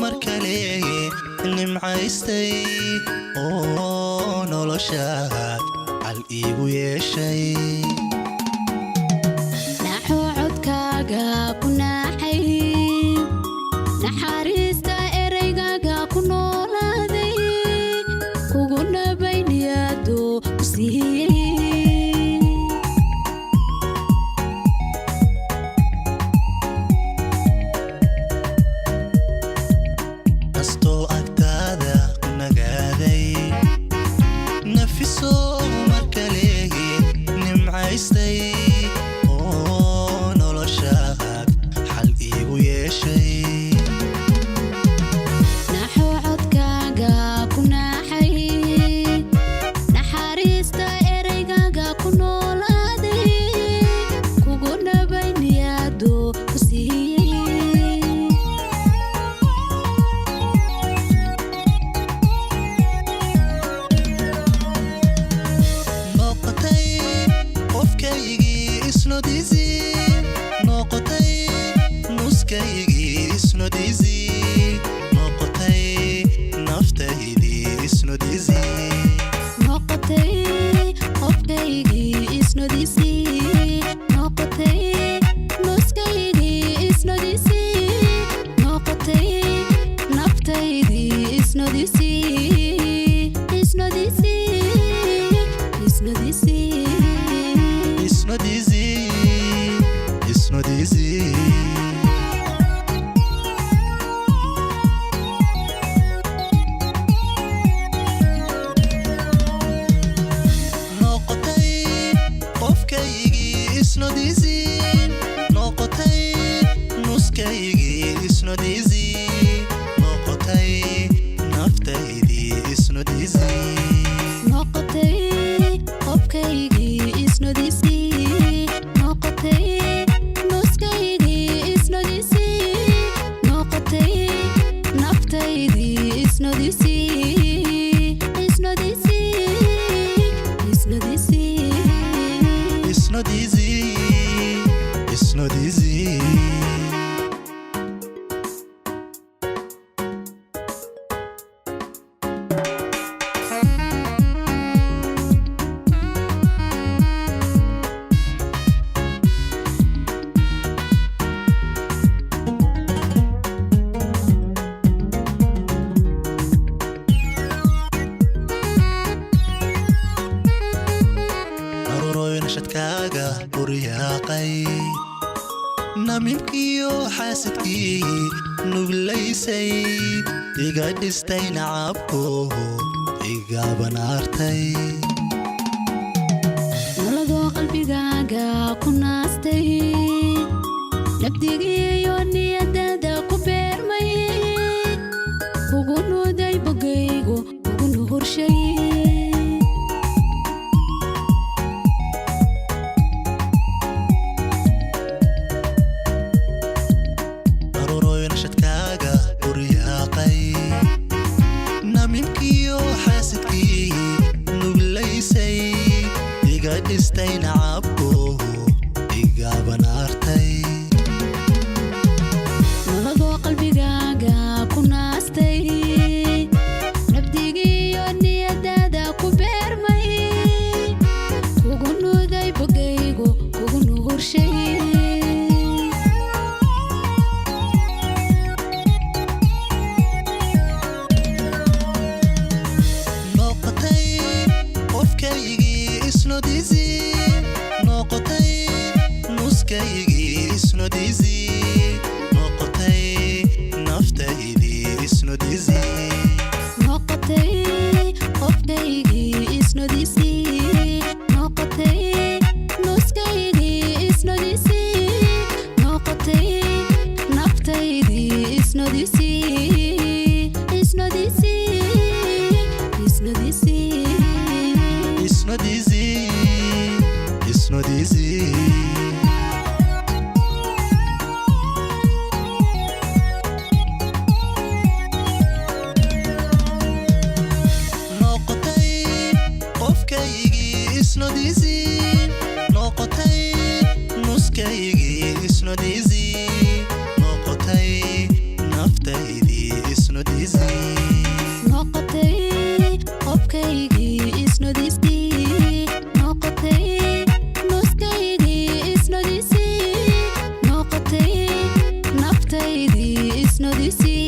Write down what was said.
مركلي نمعيستي oo noloshaad hal iigu yeeshay naxo codkaaga ku naaxay naxariista eraygaaga ku noolaaday kugu nabayniyado ku siiyey istay nacabko iga banaartay nolodo qalbigaaga ku naastay nabdigiyo niyadada ku beermay kugu nuuday bogaygu kugu nuhurshay istay nacabko iga banaartay nolodo qalbigaaga ku naastay nabdigiyo niyadada ku beermay kugu nuuday bogaygu kugu nuhurshay it's not easy. Noqotay naftaydi isnodisii noqotay qofkaygii isnodisii noqotay nuskaygii isnodisii noqotay naftaydii isnodisii